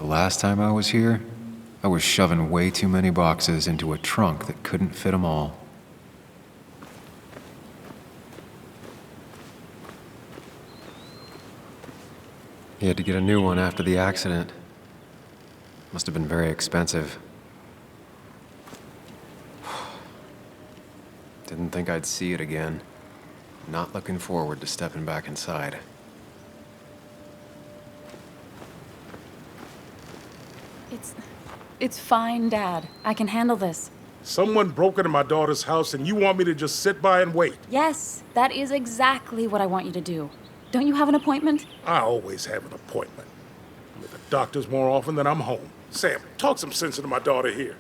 The last time I was here, I was shoving way too many boxes into a trunk that couldn't fit them all. He had to get a new one after the accident. Must have been very expensive. Didn't think I'd see it again. Not looking forward to stepping back inside. It's fine, Dad. I can handle this. Someone broke into my daughter's house and you want me to just sit by and wait? Yes, that is exactly what I want you to do. Don't you have an appointment? I always have an appointment. I'm at the doctor's more often than I'm home. Sam, talk some sense into my daughter here.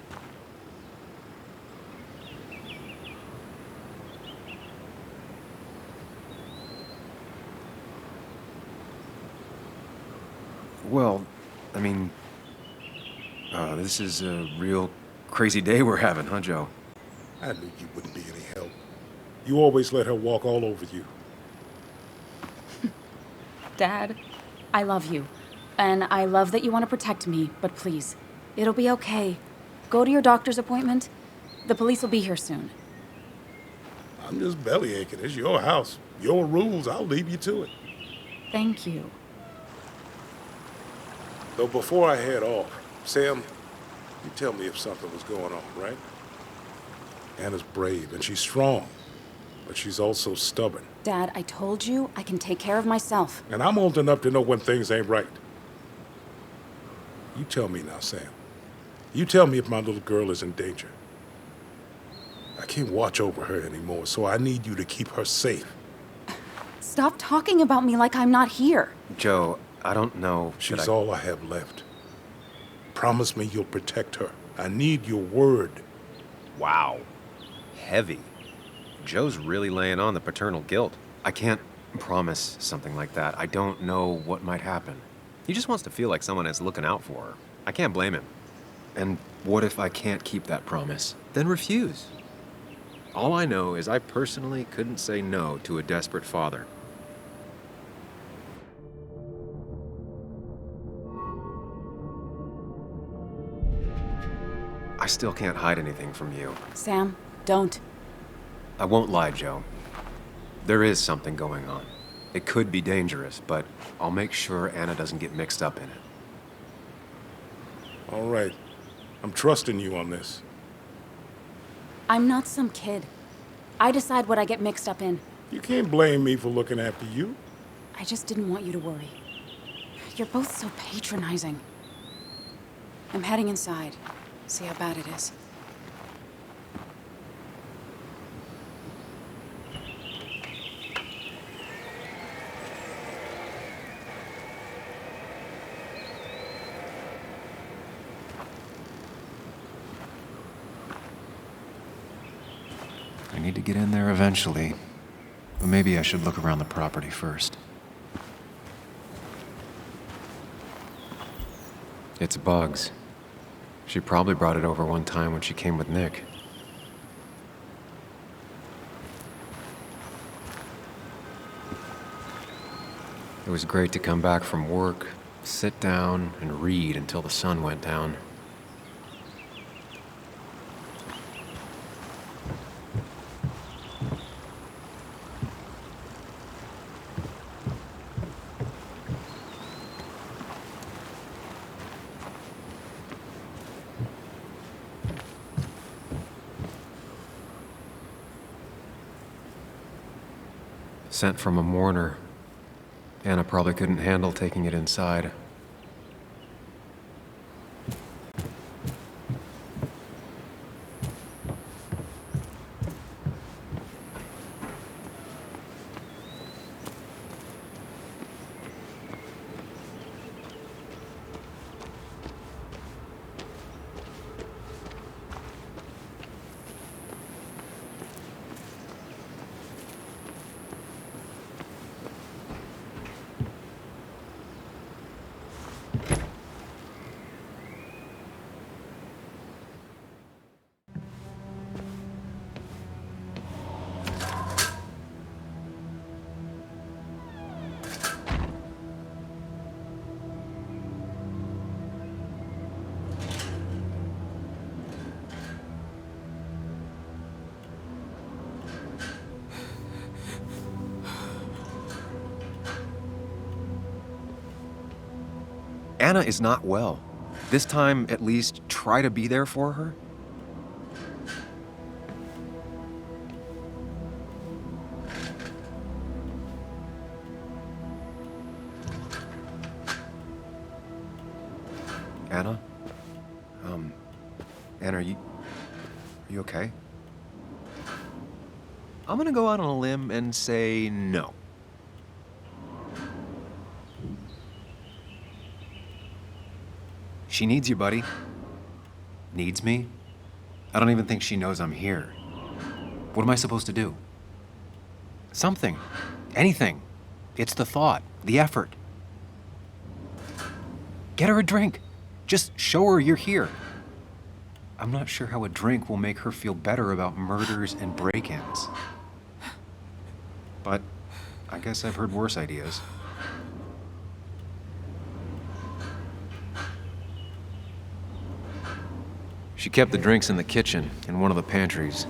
Well, I mean, this is a real crazy day we're having, huh, Joe? I knew you wouldn't be any help. You always let her walk all over you. Dad, I love you. And I love that you want to protect me, but please, it'll be okay. Go to your doctor's appointment. The police will be here soon. I'm just belly aching. It's your house. Your rules. I'll leave you to it. Thank you. Though before I head off, Sam, you tell me if something was going on, right? Anna's brave and she's strong, but she's also stubborn. Dad, I told you I can take care of myself. And I'm old enough to know when things ain't right. You tell me now, Sam. You tell me if my little girl is in danger. I can't watch over her anymore, so I need you to keep her safe. Stop talking about me like I'm not here. Joe, I don't know. She's all I have left. Promise me you'll protect her. I need your word. Wow. Heavy. Joe's really laying on the paternal guilt. I can't promise something like that. I don't know what might happen. He just wants to feel like someone is looking out for her. I can't blame him. And what if I can't keep that promise? Then refuse. All I know is I personally couldn't say no to a desperate father. I still can't hide anything from you. Sam, don't. I won't lie, Joe. There is something going on. It could be dangerous, but I'll make sure Anna doesn't get mixed up in it. All right. I'm trusting you on this. I'm not some kid. I decide what I get mixed up in. You can't blame me for looking after you. I just didn't want you to worry. You're both so patronizing. I'm heading inside. See how bad it is. I need to get in there eventually, but maybe I should look around the property first. It's Bugs. She probably brought it over one time when she came with Nick. It was great to come back from work, sit down, and read until the sun went down. Sent from a mourner. Anna probably couldn't handle taking it inside. Anna is not well. This time, at least, try to be there for her. Anna? Anna, are you okay? I'm gonna go out on a limb and say no. She needs you, buddy. Needs me? I don't even think she knows I'm here. What am I supposed to do? Something. Anything. It's the thought, the effort. Get her a drink. Just show her you're here. I'm not sure how a drink will make her feel better about murders and break-ins. But I guess I've heard worse ideas. She kept the drinks in the kitchen, in one of the pantries.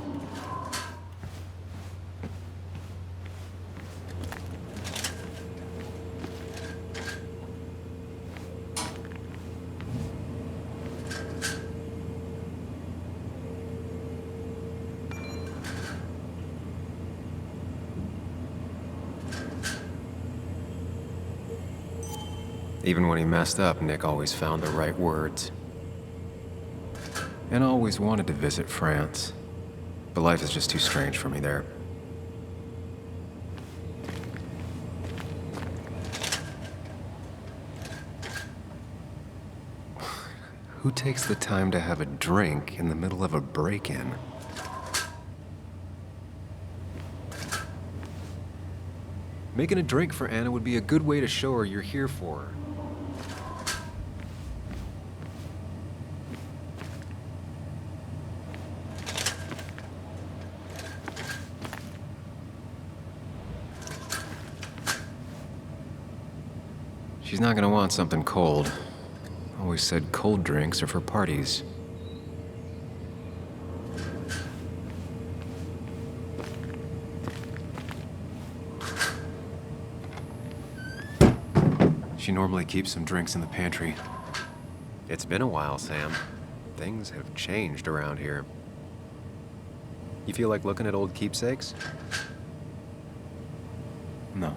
Even when he messed up, Nick always found the right words. And I always wanted to visit France, but life is just too strange for me there. Who takes the time to have a drink in the middle of a break-in? Making a drink for Anna would be a good way to show her you're here for her. She's not gonna want something cold. Always said cold drinks are for parties. She normally keeps some drinks in the pantry. It's been a while, Sam. Things have changed around here. You feel like looking at old keepsakes? No.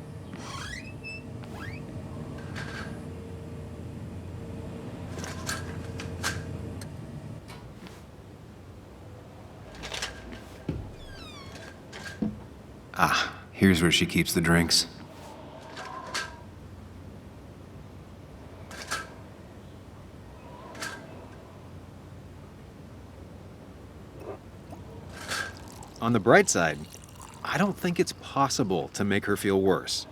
Ah, here's where she keeps the drinks. On the bright side, I don't think it's possible to make her feel worse.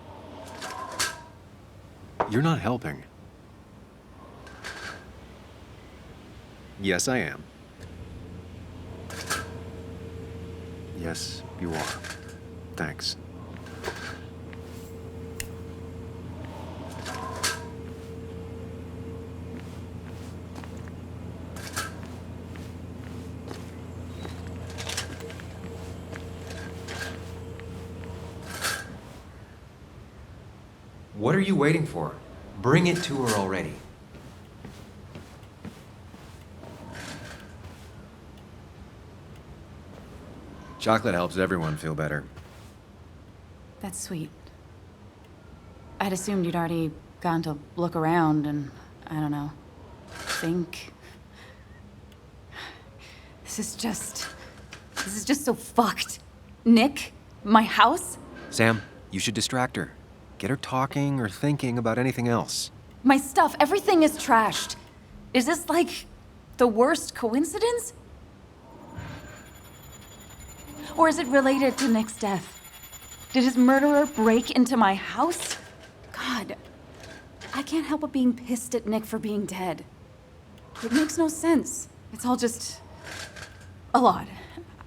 You're not helping. Yes, I am. Yes, you are. Thanks. What are you waiting for? Bring it to her already. Chocolate helps everyone feel better. That's sweet. I'd assumed you'd already gone to look around and, I don't know, think. This is just so fucked. Nick? My house? Sam, you should distract her. Get her talking or thinking about anything else. My stuff, everything is trashed. Is this like the worst coincidence? Or is it related to Nick's death? Did his murderer break into my house? God, I can't help but being pissed at Nick for being dead. It makes no sense. It's all just a lot.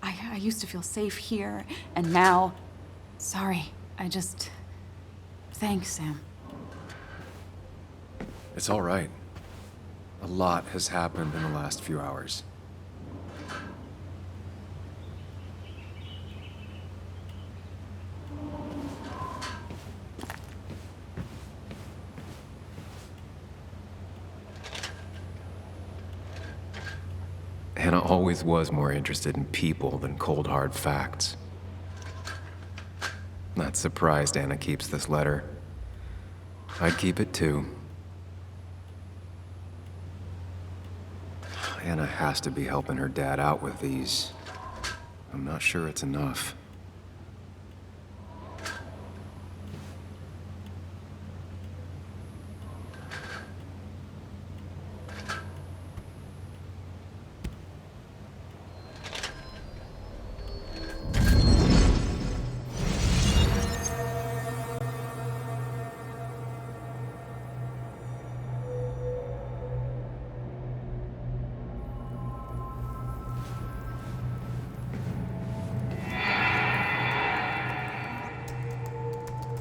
I used to feel safe here, and now, sorry, thanks, Sam. It's all right. A lot has happened in the last few hours. always was more interested in people than cold hard facts. Not surprised Anna keeps this letter. I'd keep it too. Anna has to be helping her dad out with these. I'm not sure it's enough.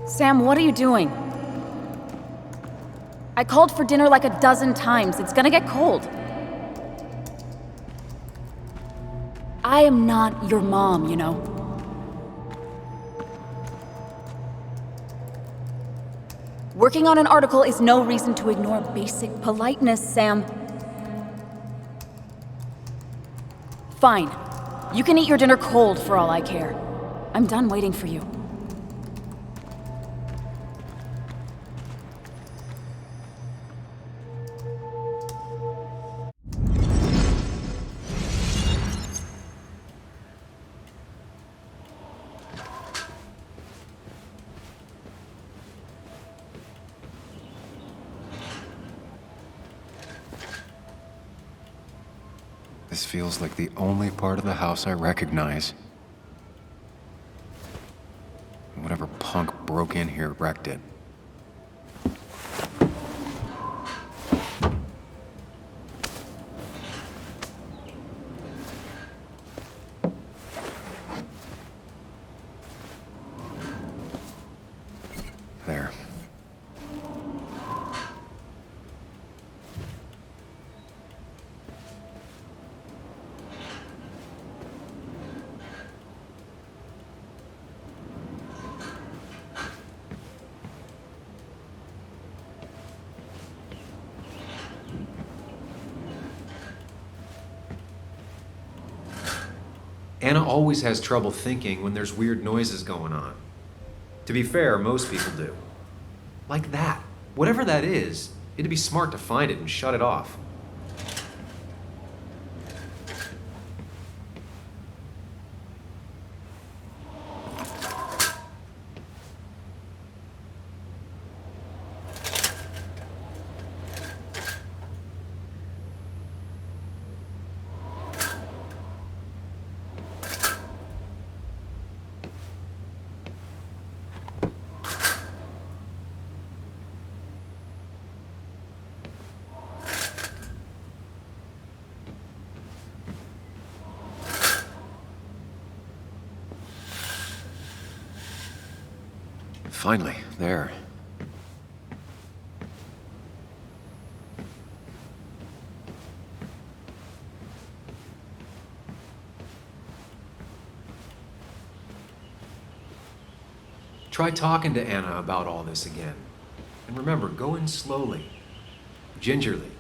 Sam, what are you doing? I called for dinner like a dozen times. It's gonna get cold. I am not your mom, you know. Working on an article is no reason to ignore basic politeness, Sam. Fine. You can eat your dinner cold for all I care. I'm done waiting for you. This feels like the only part of the house I recognize. Whatever punk broke in here wrecked it. There. Anna always has trouble thinking when there's weird noises going on. To be fair, most people do. Like that. Whatever that is, it'd be smart to find it and shut it off. Finally, there. Try talking to Anna about all this again. And remember, go in slowly, gingerly.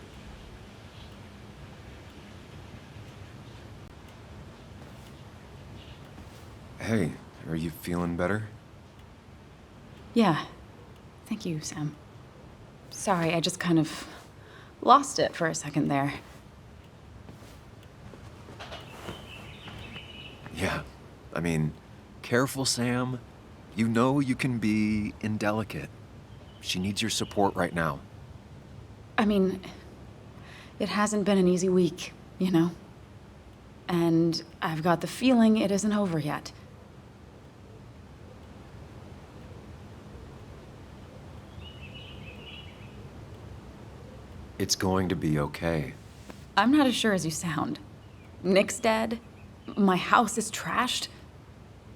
Hey, are you feeling better? Yeah. Thank you, Sam. Sorry, I just kind of lost it for a second there. Yeah. I mean, careful, Sam. You know you can be indelicate. She needs your support right now. I mean, it hasn't been an easy week, you know? And I've got the feeling it isn't over yet. It's going to be okay. I'm not as sure as you sound. Nick's dead. My house is trashed.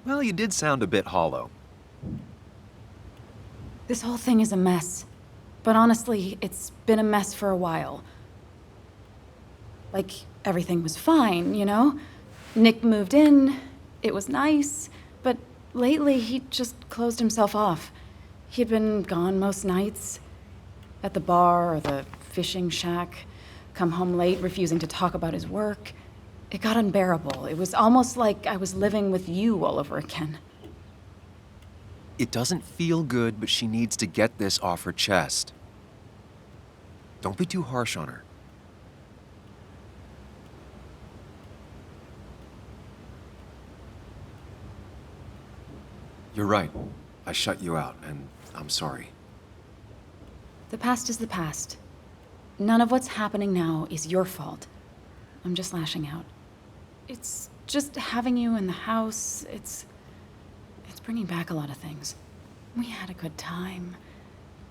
Well, you did sound a bit hollow. This whole thing is a mess. But honestly, it's been a mess for a while. Like, everything was fine, you know? Nick moved in, it was nice, but lately he just closed himself off. He'd been gone most nights. At the bar or the fishing shack, come home late, refusing to talk about his work. It got unbearable. It was almost like I was living with you all over again. It doesn't feel good, but she needs to get this off her chest. Don't be too harsh on her. You're right. I shut you out, and I'm sorry. The past is the past. None of what's happening now is your fault. I'm just lashing out. It's just having you in the house. It's bringing back a lot of things. We had a good time.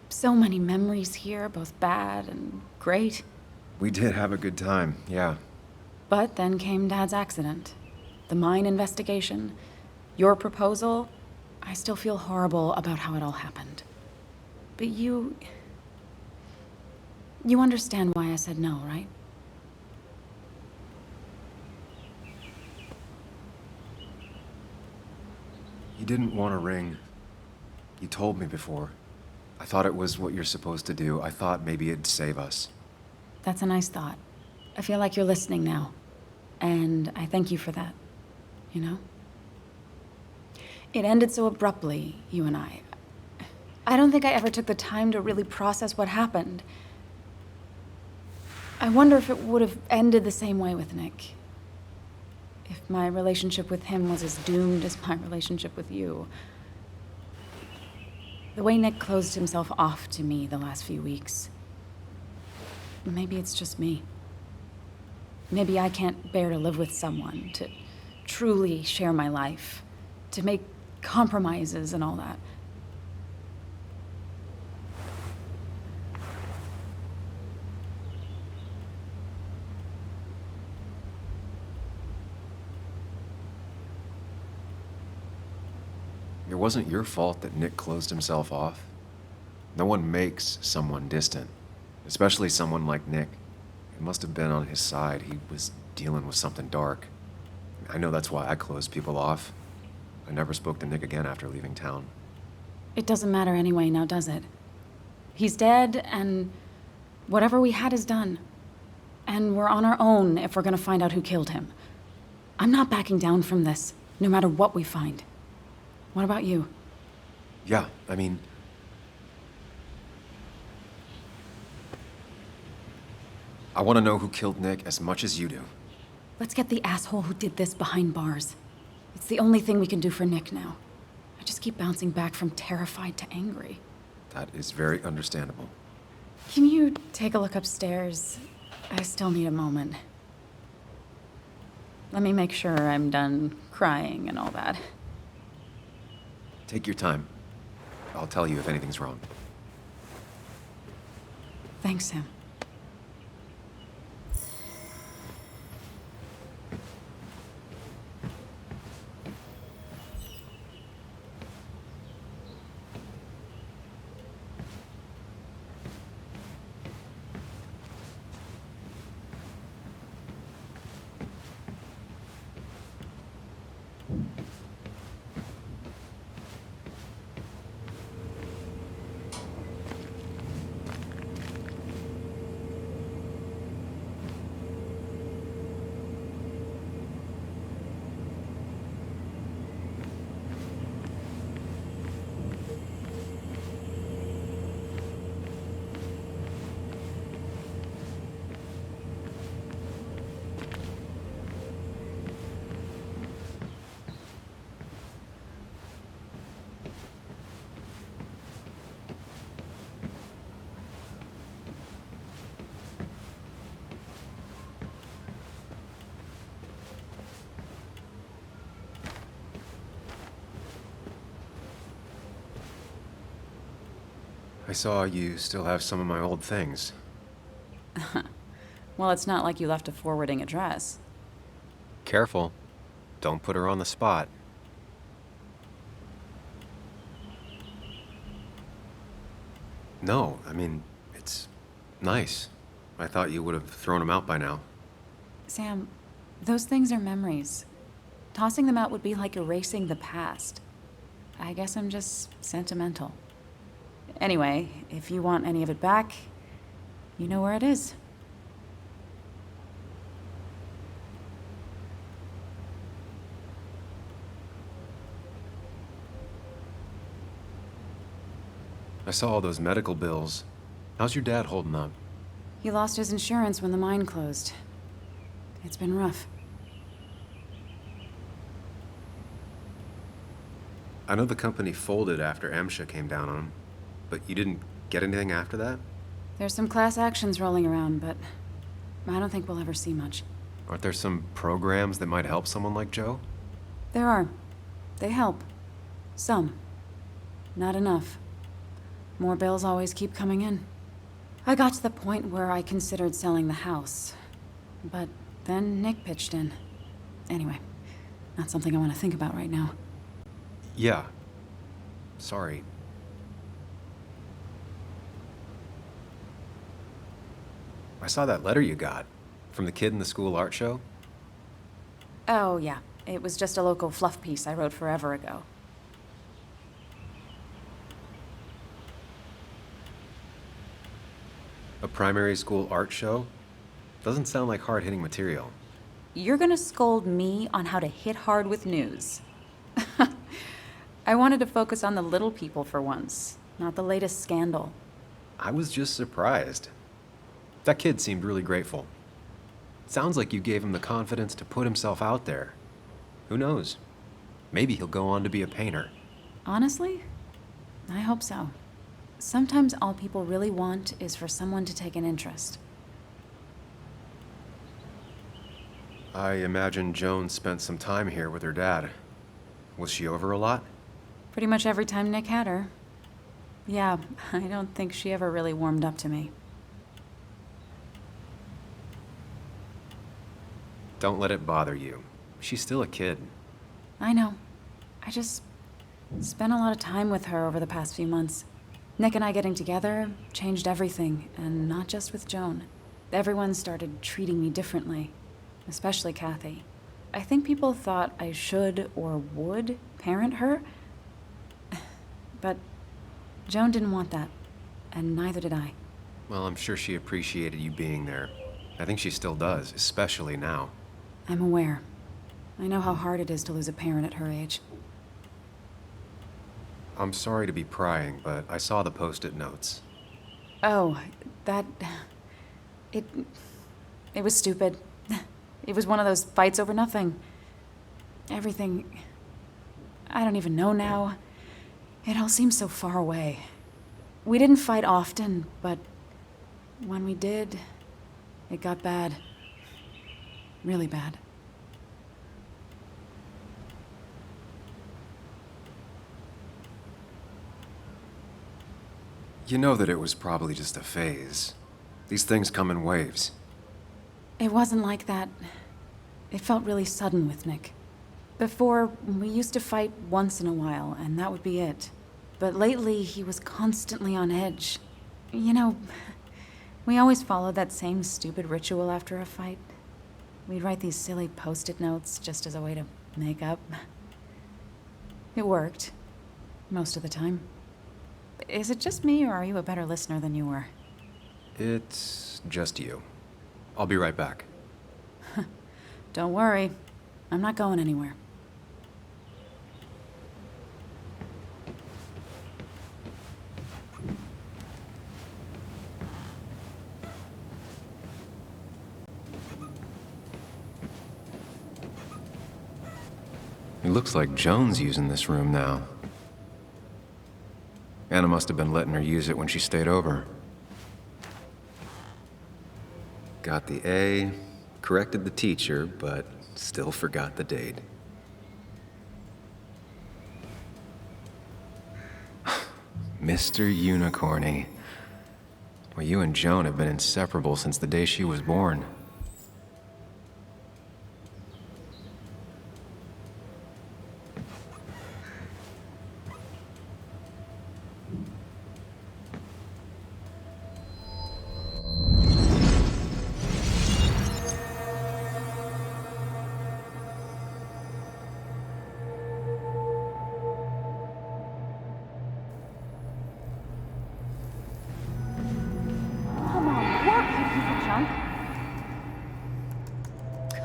So many memories here, both bad and great. We did have a good time, yeah. But then came Dad's accident. The mine investigation. Your proposal. I still feel horrible about how it all happened. But you understand why I said no, right? You didn't want a ring. You told me before. I thought it was what you're supposed to do. I thought maybe it'd save us. That's a nice thought. I feel like you're listening now. And I thank you for that. You know? It ended so abruptly, you and I. I don't think I ever took the time to really process what happened. I wonder if it would have ended the same way with Nick. If my relationship with him was as doomed as my relationship with you. The way Nick closed himself off to me the last few weeks. Maybe it's just me. Maybe I can't bear to live with someone, to truly share my life, to make compromises and all that. It wasn't your fault that Nick closed himself off. No one makes someone distant, especially someone like Nick. It must have been on his side. He was dealing with something dark. I know that's why I closed people off. I never spoke to Nick again after leaving town. It doesn't matter anyway, now does it? He's dead, and whatever we had is done. And we're on our own if we're gonna find out who killed him. I'm not backing down from this, no matter what we find. What about you? Yeah, I mean... I want to know who killed Nick as much as you do. Let's get the asshole who did this behind bars. It's the only thing we can do for Nick now. I just keep bouncing back from terrified to angry. That is very understandable. Can you take a look upstairs? I still need a moment. Let me make sure I'm done crying and all that. Take your time. I'll tell you if anything's wrong. Thanks, Sam. I saw you still have some of my old things. Well, it's not like you left a forwarding address. Careful. Don't put her on the spot. No, I mean, it's nice. I thought you would have thrown them out by now. Sam, those things are memories. Tossing them out would be like erasing the past. I guess I'm just sentimental. Anyway, if you want any of it back, you know where it is. I saw all those medical bills. How's your dad holding up? He lost his insurance when the mine closed. It's been rough. I know the company folded after MSHA came down on him, but you didn't get anything after that? There's some class actions rolling around, but I don't think we'll ever see much. Aren't there some programs that might help someone like Joe? There are. They help. Some. Not enough. More bills always keep coming in. I got to the point where I considered selling the house. But then Nick pitched in. Anyway, not something I want to think about right now. Yeah. Sorry. I saw that letter you got from the kid in the school art show. Oh, yeah. It was just a local fluff piece I wrote forever ago. A primary school art show? Doesn't sound like hard-hitting material. You're gonna scold me on how to hit hard with news. I wanted to focus on the little people for once, not the latest scandal. I was just surprised. That kid seemed really grateful. Sounds like you gave him the confidence to put himself out there. Who knows? Maybe he'll go on to be a painter. Honestly, I hope so. Sometimes all people really want is for someone to take an interest. I imagine Joan spent some time here with her dad. Was she over a lot? Pretty much every time Nick had her. Yeah, I don't think she ever really warmed up to me. Don't let it bother you. She's still a kid. I know. I just spent a lot of time with her over the past few months. Nick and I getting together changed everything, and not just with Joan. Everyone started treating me differently, especially Kathy. I think people thought I should or would parent her, but Joan didn't want that, and neither did I. Well, I'm sure she appreciated you being there. I think she still does, especially now. I'm aware. I know how hard it is to lose a parent at her age. I'm sorry to be prying, but I saw the post-it notes. Oh, that... It was stupid. It was one of those fights over nothing. Everything... I don't even know now. It all seems so far away. We didn't fight often, but when we did, it got bad. Really bad. You know that it was probably just a phase. These things come in waves. It wasn't like that. It felt really sudden with Nick. Before, we used to fight once in a while, and that would be it. But lately, he was constantly on edge. You know, we always followed that same stupid ritual after a fight. We'd write these silly post-it notes just as a way to make up. It worked. Most of the time. Is it just me, or are you a better listener than you were? It's just you. I'll be right back. Don't worry. I'm not going anywhere. It looks like Joan's using this room now. Anna must have been letting her use it when she stayed over. Got the A, corrected the teacher, but still forgot the date. Mr. Unicorny. Well, you and Joan have been inseparable since the day she was born.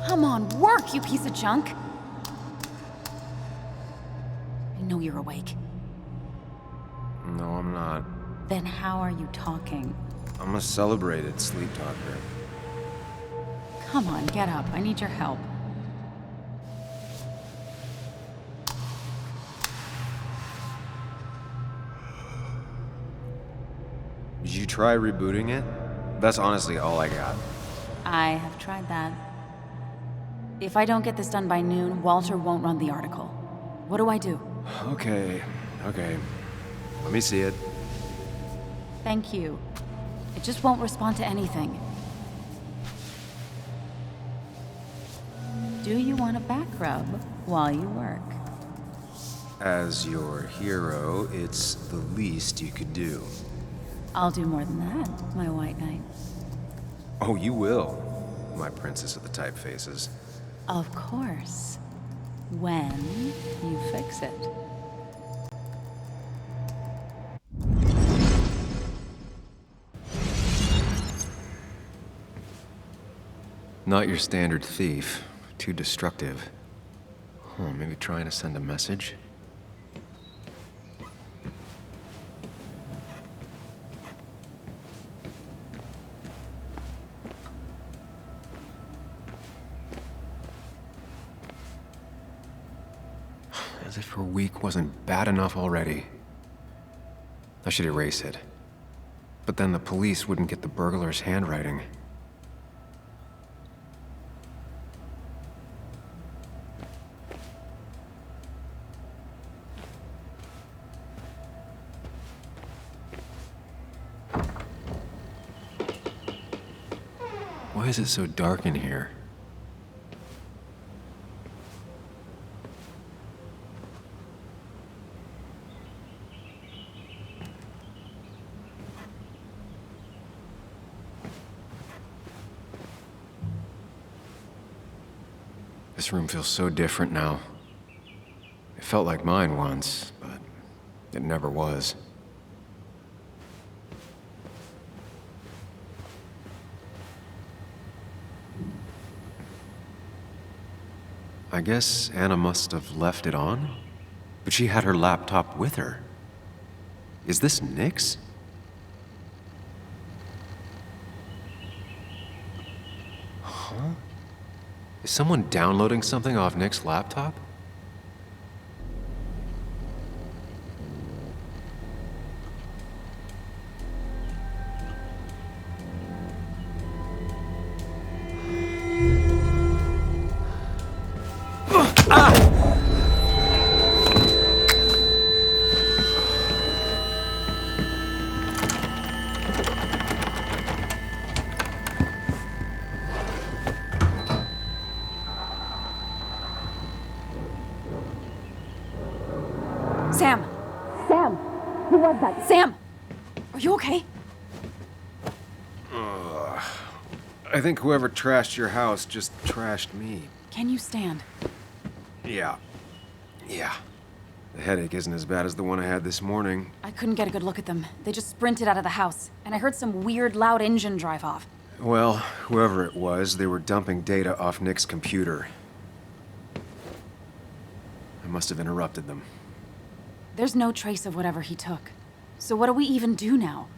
Come on, work, you piece of junk! I know you're awake. No, I'm not. Then how are you talking? I'm a celebrated sleep talker. Come on, get up. I need your help. Did you try rebooting it? That's honestly all I got. I have tried that. If I don't get this done by noon, Walter won't run the article. What do I do? Okay. Let me see it. Thank you. It just won't respond to anything. Do you want a back rub while you work? As your hero, it's the least you could do. I'll do more than that, my white knight. Oh, you will, my princess of the typefaces. Of course. When you fix it. Not your standard thief. Too destructive. Maybe trying to send a message? As if her week wasn't bad enough already. I should erase it. But then the police wouldn't get the burglar's handwriting. Why is it so dark in here? This room feels so different now. It felt like mine once, but it never was. I guess Anna must have left it on, but she had her laptop with her. Is this Nick's? Huh? Is someone downloading something off Nick's laptop? Sam! Sam! Who was that? Sam! Are you okay? I think whoever trashed your house just trashed me. Can you stand? Yeah. The headache isn't as bad as the one I had this morning. I couldn't get a good look at them. They just sprinted out of the house, and I heard some weird, loud engine drive off. Well, whoever it was, they were dumping data off Nick's computer. I must have interrupted them. There's no trace of whatever he took. So what do we even do now?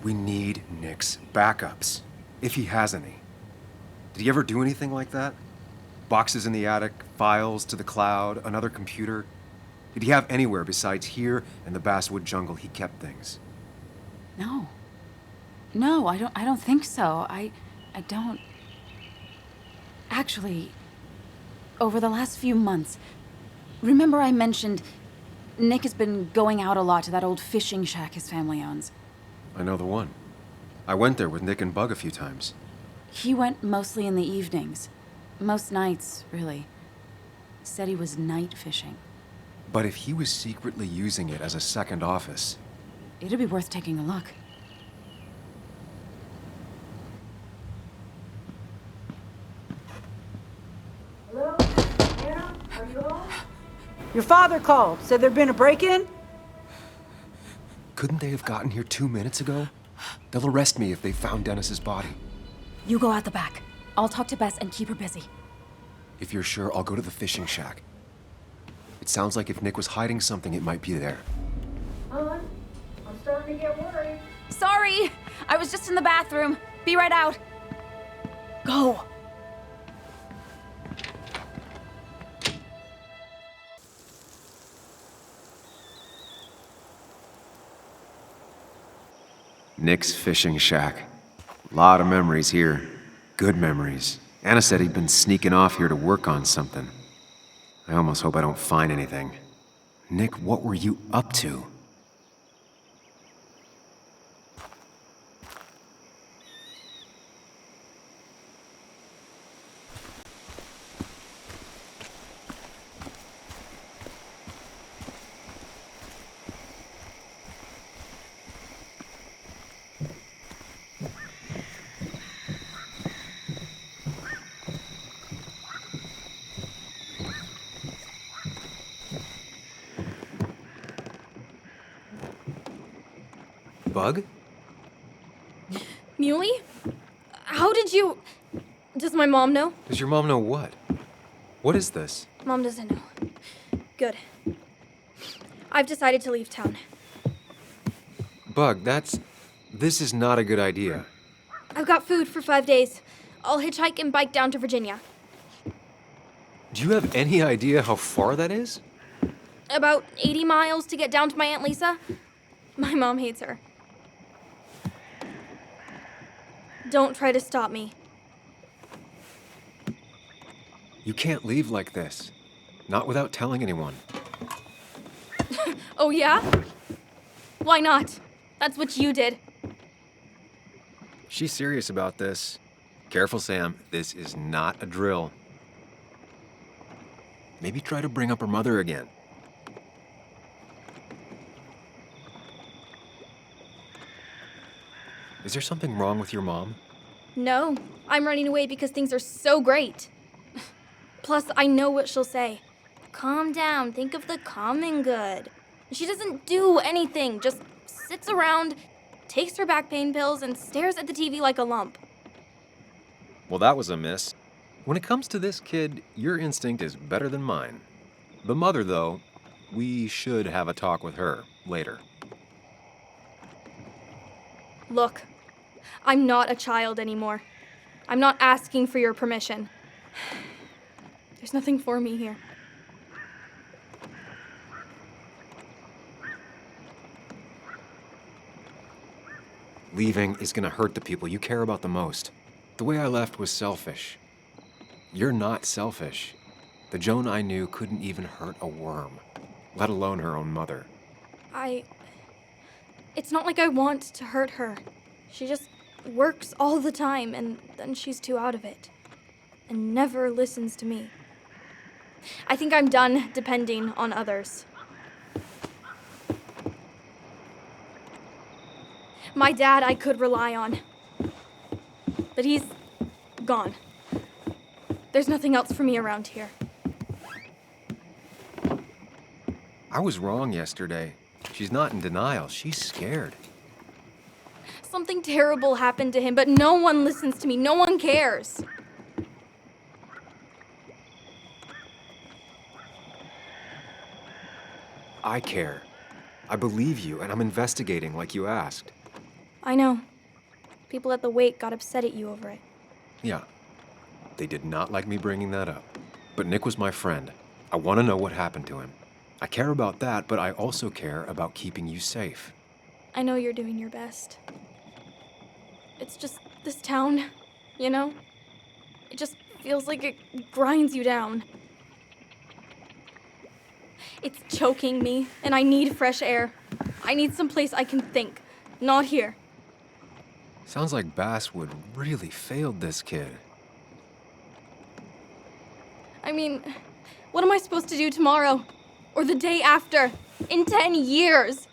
We need Nick's backups, if he has any. Did he ever do anything like that? Boxes in the attic, files to the cloud, another computer? Did he have anywhere besides here and the basswood jungle he kept things? No. No, I don't think so. I don't... Actually, over the last few months, remember I mentioned Nick has been going out a lot to that old fishing shack his family owns. I know the one. I went there with Nick and Bug a few times. He went mostly in the evenings. Most nights, really. Said he was night fishing. But if he was secretly using it as a second office... It'd be worth taking a look. Hello? Anna? Are you home? Your father called. Said there'd been a break-in? Couldn't they have gotten here 2 minutes ago? They'll arrest me if they found Dennis's body. You go out the back. I'll talk to Bess and keep her busy. If you're sure, I'll go to the fishing shack. It sounds like if Nick was hiding something, it might be there. Hon, I'm starting to get worried. Sorry! I was just in the bathroom. Be right out. Go. Nick's fishing shack. Lot of memories here. Good memories. Anna said he'd been sneaking off here to work on something. I almost hope I don't find anything. Nick, what were you up to? Bug? Muley? How did you... Does my mom know? Does your mom know what? What is this? Mom doesn't know. Good. I've decided to leave town. Bug, this is not a good idea. I've got food for 5 days. I'll hitchhike and bike down to Virginia. Do you have any idea how far that is? About 80 miles to get down to my Aunt Lisa. My mom hates her. Don't try to stop me. You can't leave like this. Not without telling anyone. Oh, yeah? Why not? That's what you did. She's serious about this. Careful, Sam. This is not a drill. Maybe try to bring up her mother again. Is there something wrong with your mom? No, I'm running away because things are so great. Plus, I know what she'll say. Calm down, think of the common good. She doesn't do anything, just sits around, takes her back pain pills, and stares at the TV like a lump. Well, that was a miss. When it comes to this kid, your instinct is better than mine. The mother, though, we should have a talk with her later. Look, I'm not a child anymore. I'm not asking for your permission. There's nothing for me here. Leaving is gonna hurt the people you care about the most. The way I left was selfish. You're not selfish. The Joan I knew couldn't even hurt a worm, let alone her own mother. It's not like I want to hurt her. She just works all the time, and then she's too out of it. And never listens to me. I think I'm done depending on others. My dad I could rely on. But he's gone. There's nothing else for me around here. I was wrong yesterday. She's not in denial. She's scared. Something terrible happened to him, but no one listens to me. No one cares. I care. I believe you, and I'm investigating like you asked. I know. People at the wake got upset at you over it. Yeah. They did not like me bringing that up. But Nick was my friend. I want to know what happened to him. I care about that, but I also care about keeping you safe. I know you're doing your best. It's just this town, you know? It just feels like it grinds you down. It's choking me, and I need fresh air. I need someplace I can think, not here. Sounds like Basswood really failed this kid. I mean, what am I supposed to do tomorrow? Or the day after? In 10 years?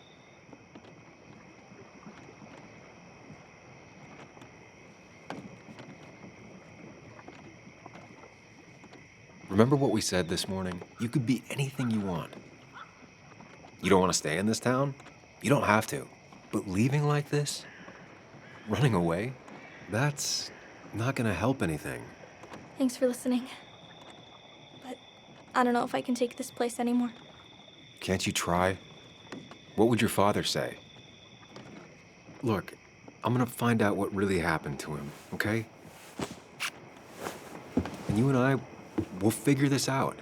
Remember what we said this morning? You could be anything you want. You don't want to stay in this town? You don't have to. But leaving like this? Running away? That's not gonna help anything. Thanks for listening. I don't know if I can take this place anymore. Can't you try? What would your father say? Look, I'm gonna find out what really happened to him, okay? And you and I, we'll figure this out.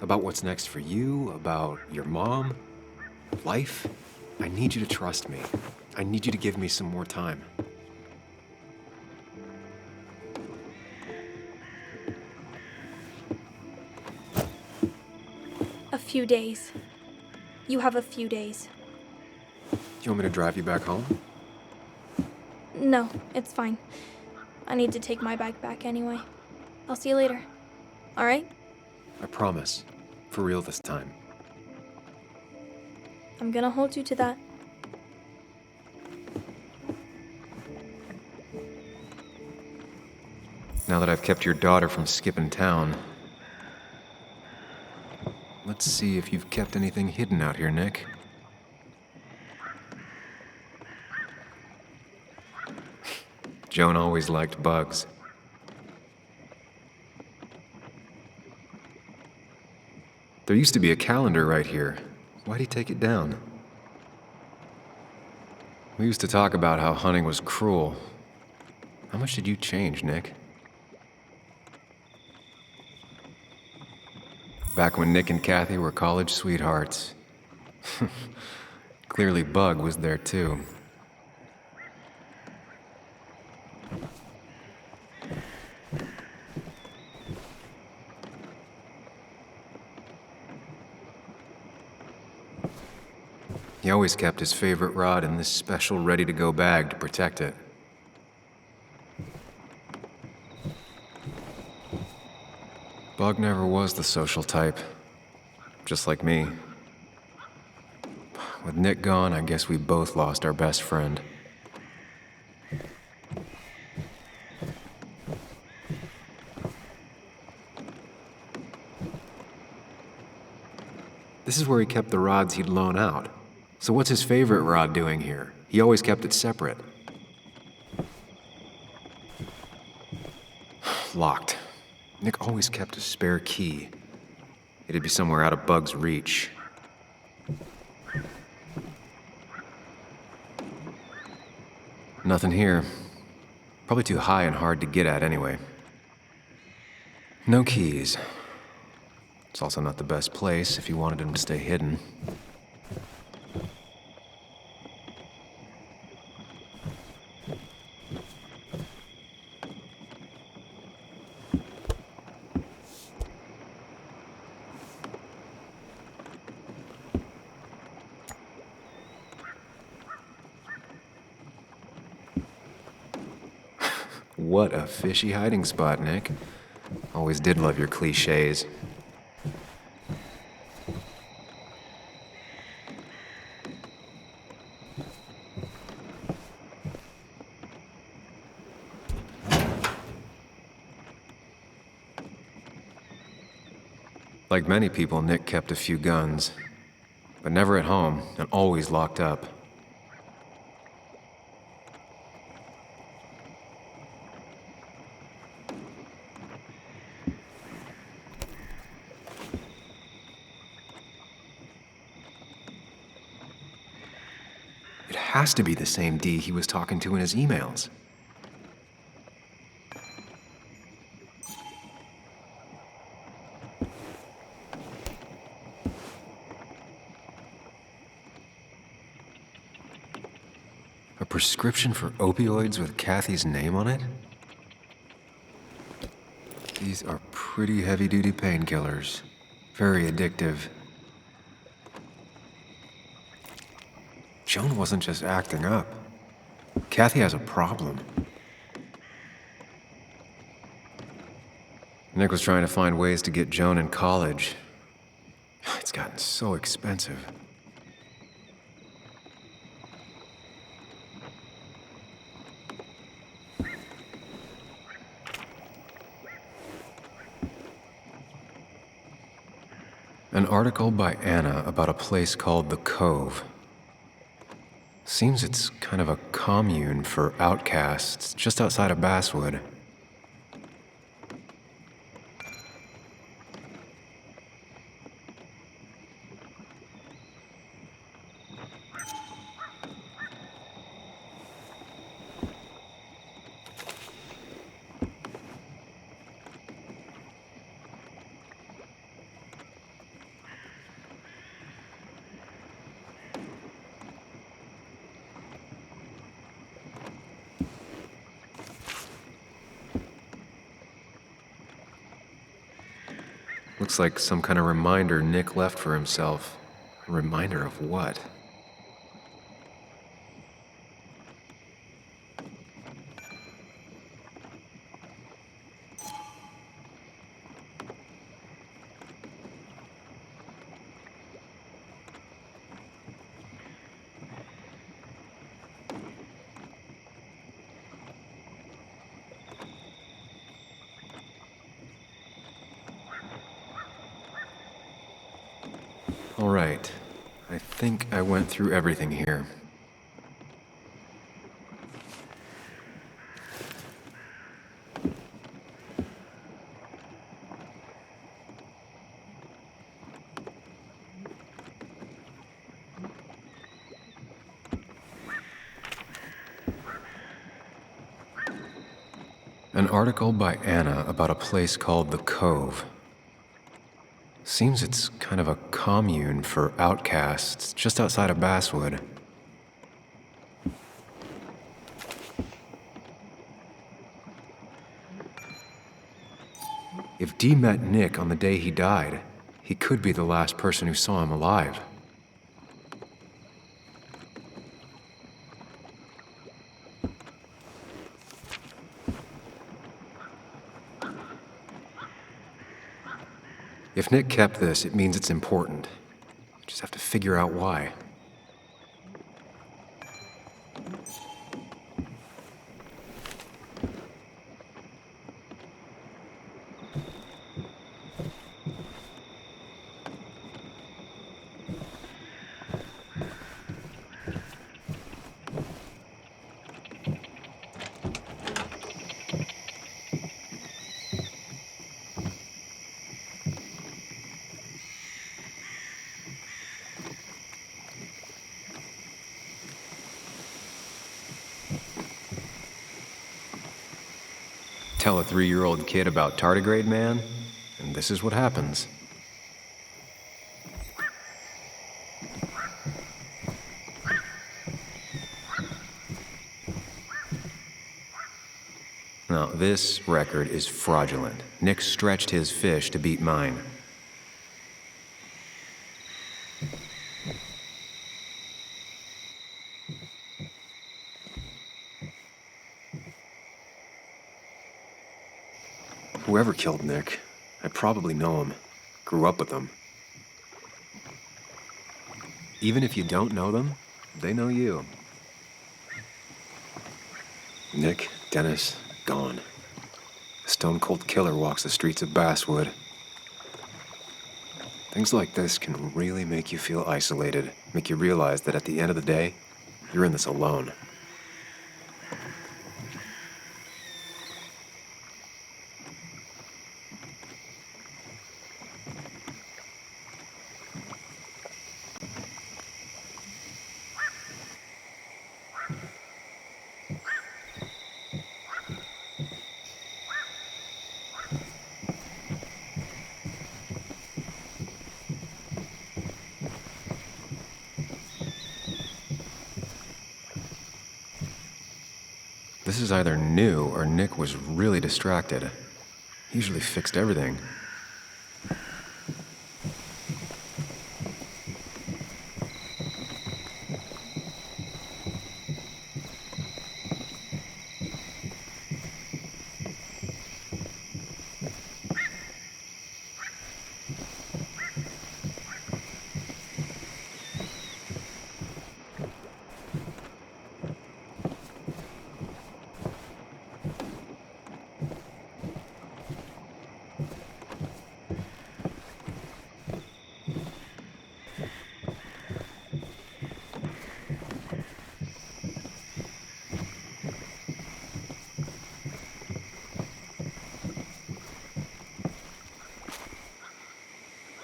About what's next for you, about your mom, life. I need you to trust me. I need you to give me some more time. A few days. You have a few days. Do you want me to drive you back home? No, it's fine. I need to take my bike back anyway. I'll see you later. All right? I promise. For real this time. I'm gonna hold you to that. Now that I've kept your daughter from skipping town, let's see if you've kept anything hidden out here, Nick. Joan always liked bugs. There used to be a calendar right here. Why'd he take it down? We used to talk about how hunting was cruel. How much did you change, Nick? Back when Nick and Kathy were college sweethearts. Clearly Bug was there too. He always kept his favorite rod in this special ready-to-go bag to protect it. Bug never was the social type, just like me. With Nick gone, I guess we both lost our best friend. This is where he kept the rods he'd loan out. So what's his favorite rod doing here? He always kept it separate. Locked. Nick always kept a spare key. It'd be somewhere out of Bug's reach. Nothing here. Probably too high and hard to get at anyway. No keys. It's also not the best place if you wanted him to stay hidden. What a fishy hiding spot, Nick. Always did love your cliches. Like many people, Nick kept a few guns, but never at home and always locked up. It has to be the same D he was talking to in his emails. A prescription for opioids with Kathy's name on it? These are pretty heavy-duty painkillers. Very addictive. Joan wasn't just acting up. Kathy has a problem. Nick was trying to find ways to get Joan in college. It's gotten so expensive. An article by Anna about a place called The Cove. Seems it's kind of a commune for outcasts just outside of Basswood. Looks like some kind of reminder Nick left for himself. A reminder of what? All right. I think I went through everything here. An article by Anna about a place called The Cove. Seems it's kind of a commune for outcasts just outside of Basswood. If Dee met Nick on the day he died, he could be the last person who saw him alive. If Nick kept this, it means it's important. Just have to figure out why. Tell a 3-year-old kid about tardigrade man, and this is what happens. Now, this record is fraudulent. Nick stretched his fish to beat mine. Whoever killed Nick, I probably know him. Grew up with him. Even if you don't know them, they know you. Nick, Dennis, gone. A stone-cold killer walks the streets of Basswood. Things like this can really make you feel isolated, make you realize that at the end of the day, you're in this alone. This is either new or Nick was really distracted. He usually fixed everything.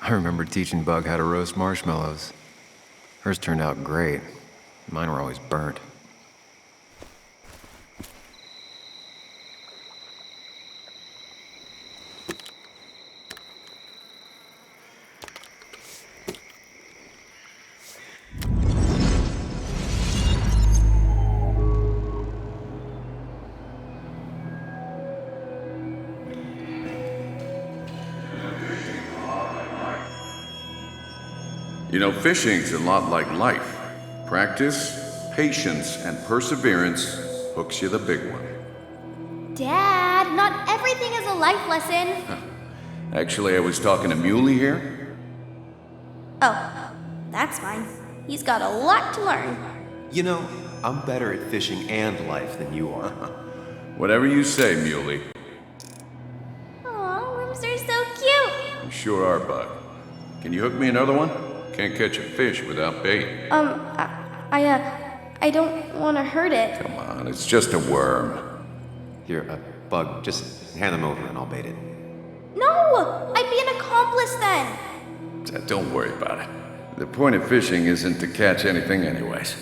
I remember teaching Bug how to roast marshmallows. Hers turned out great. Mine were always burnt. You know, fishing's a lot like life. Practice, patience, and perseverance hooks you the big one. Dad, not everything is a life lesson. Actually, I was talking to Muley here. Oh, that's fine. He's got a lot to learn. You know, I'm better at fishing and life than you are. Whatever you say, Muley. Aw, worms are so cute. You sure are, Bud. Can you hook me another one? Can't catch a fish without bait. I don't want to hurt it. Come on, it's just a worm. Here, Bug, just hand them over and I'll bait it. No! I'd be an accomplice then. Don't worry about it. The point of fishing isn't to catch anything anyways.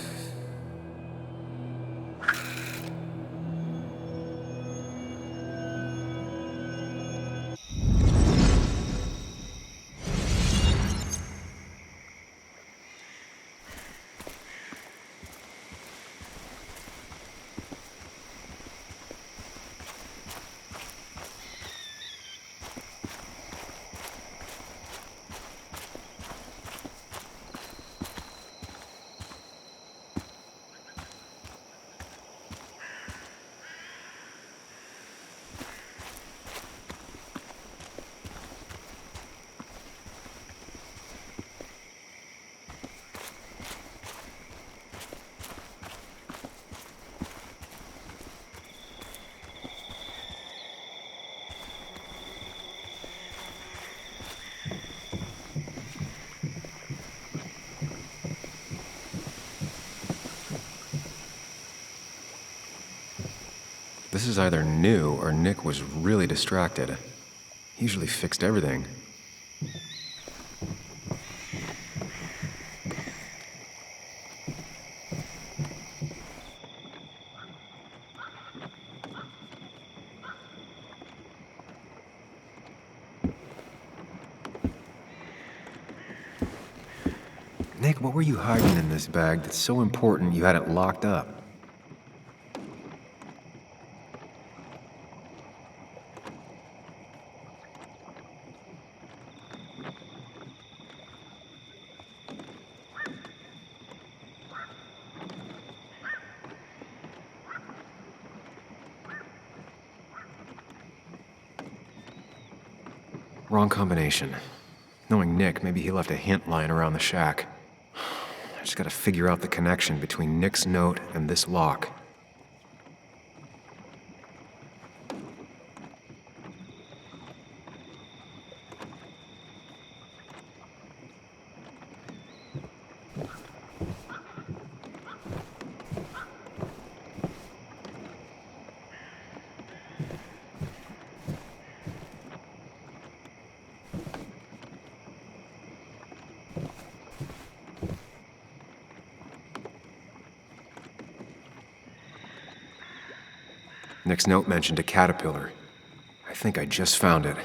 This is either new or Nick was really distracted. He usually fixed everything. Nick, what were you hiding in this bag that's so important you had it locked up? Wrong combination. Knowing Nick, maybe he left a hint lying around the shack. I just gotta figure out the connection between Nick's note and this lock. Nick's note mentioned a caterpillar. I think I just found it.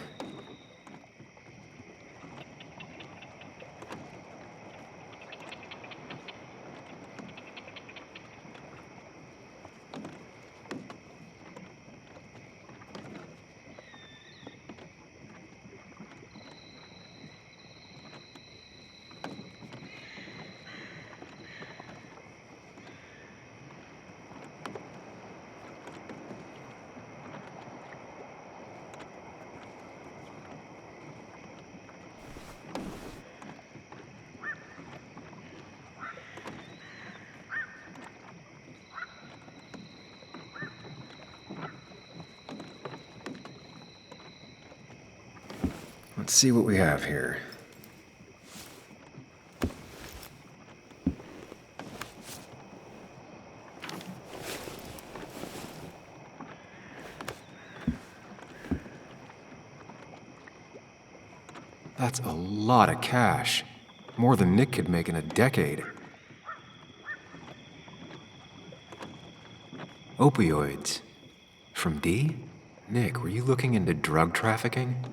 Let's see what we have here. That's a lot of cash. More than Nick could make in a decade. Opioids. From D? Nick, were you looking into drug trafficking?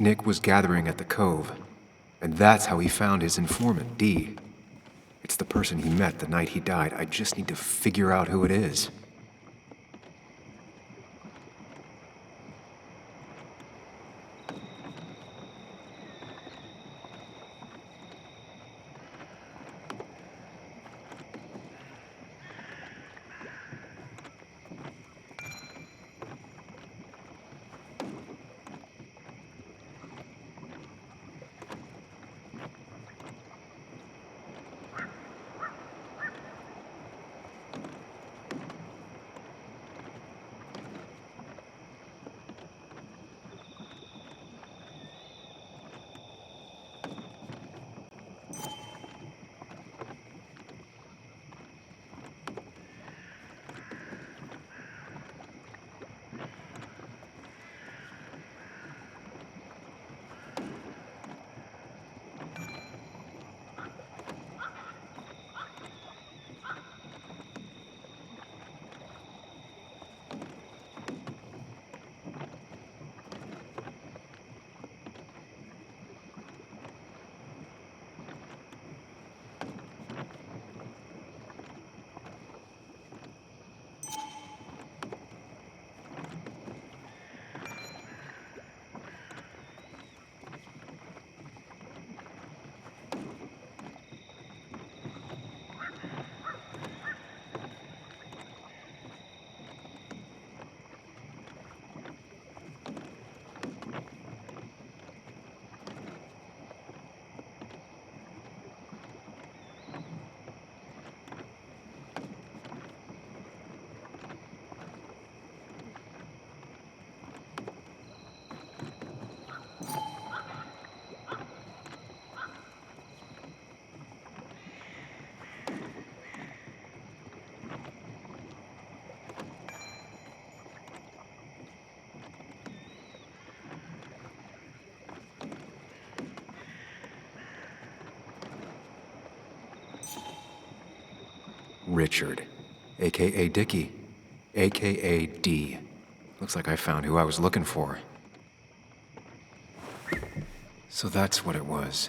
Nick was gathering at the Cove, and that's how he found his informant, D. It's the person he met the night he died. I just need to figure out who it is. Richard, aka Dickie, aka D. Looks like I found who I was looking for. So that's what it was.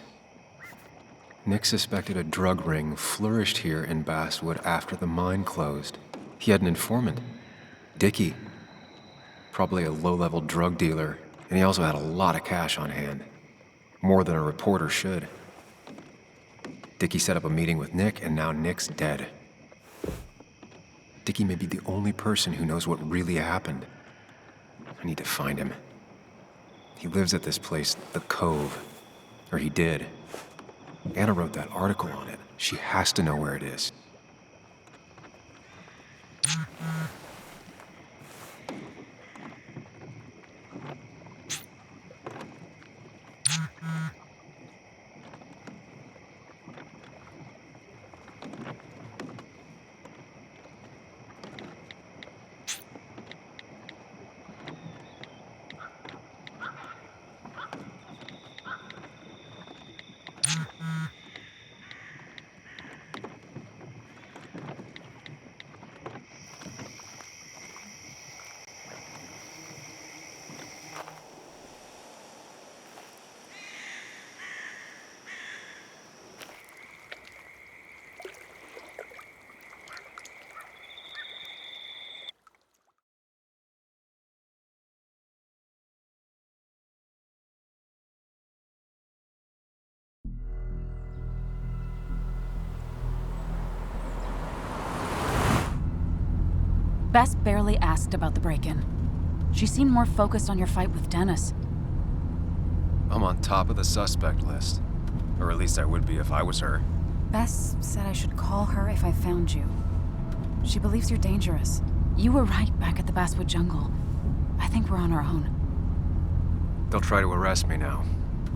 Nick suspected a drug ring flourished here in Basswood after the mine closed. He had an informant, Dickie. Probably a low-level drug dealer, and he also had a lot of cash on hand. More than a reporter should. Dickie set up a meeting with Nick, and now Nick's dead. Dickie may be the only person who knows what really happened. I need to find him. He lives at this place, The Cove. Or he did. Anna wrote that article on it. She has to know where it is. Bess barely asked about the break-in. She seemed more focused on your fight with Dennis. I'm on top of the suspect list. Or at least I would be if I was her. Bess said I should call her if I found you. She believes you're dangerous. You were right back at the Basswood jungle. I think we're on our own. They'll try to arrest me now.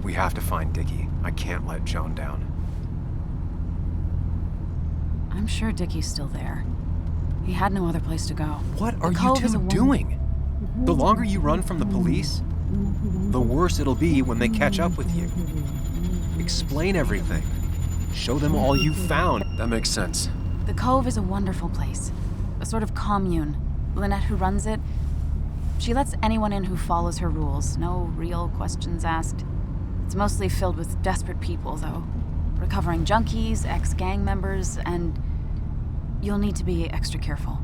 We have to find Dickie. I can't let Joan down. I'm sure Dickie's still there. He had no other place to go. What are you two doing? The longer you run from the police, the worse it'll be when they catch up with you. Explain everything. Show them all you found. That makes sense. The Cove is a wonderful place. A sort of commune. Lynette, who runs it, she lets anyone in who follows her rules. No real questions asked. It's mostly filled with desperate people, though. Recovering junkies, ex-gang members, and you'll need to be extra careful.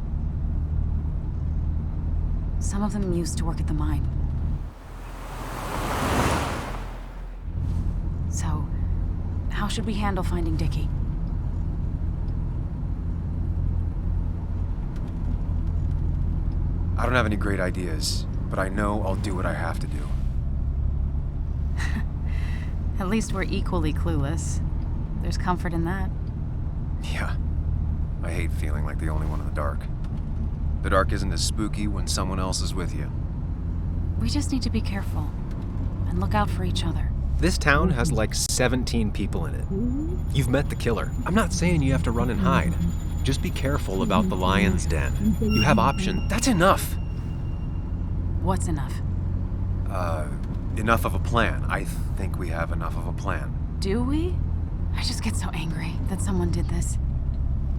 Some of them used to work at the mine. So, how should we handle finding Dickie? I don't have any great ideas, but I know I'll do what I have to do. At least we're equally clueless. There's comfort in that. Yeah. I hate feeling like the only one in the dark. The dark isn't as spooky when someone else is with you. We just need to be careful and look out for each other. This town has like 17 people in it. You've met the killer. I'm not saying you have to run and hide. Just be careful about the lion's den. You have options. That's enough. What's enough? Enough of a plan. I think we have enough of a plan. Do we? I just get so angry that someone did this.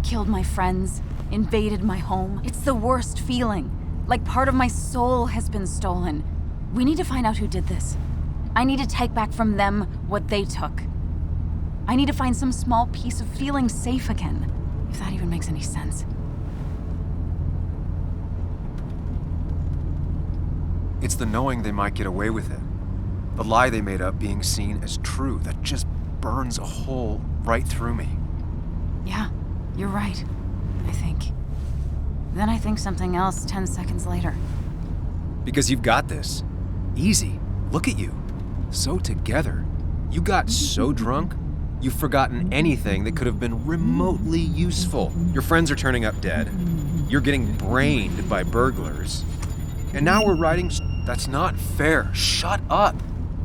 Killed my friends, invaded my home. It's the worst feeling. Like part of my soul has been stolen. We need to find out who did this. I need to take back from them what they took. I need to find some small piece of feeling safe again, if that even makes any sense. It's the knowing they might get away with it. The lie they made up being seen as true that just burns a hole right through me. Yeah, you're right, I think. Then I think something else 10 seconds later. Because you've got this. Easy. Look at you. So together. You got so drunk, you've forgotten anything that could have been remotely useful. Your friends are turning up dead. You're getting brained by burglars. And now we're riding... That's not fair. Shut up.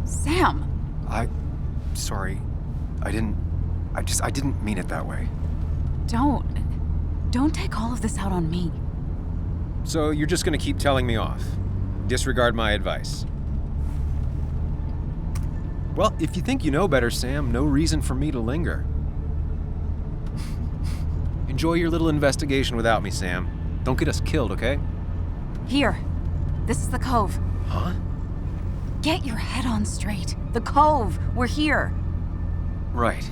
Sam! Sorry. I didn't mean it that way. Don't take all of this out on me. So you're just gonna keep telling me off? Disregard my advice? Well, if you think you know better, Sam, no reason for me to linger. And Enjoy your little investigation without me, Sam. Don't get us killed, okay? Here. This is the cove. Huh? Get your head on straight. The cove. We're here. Right.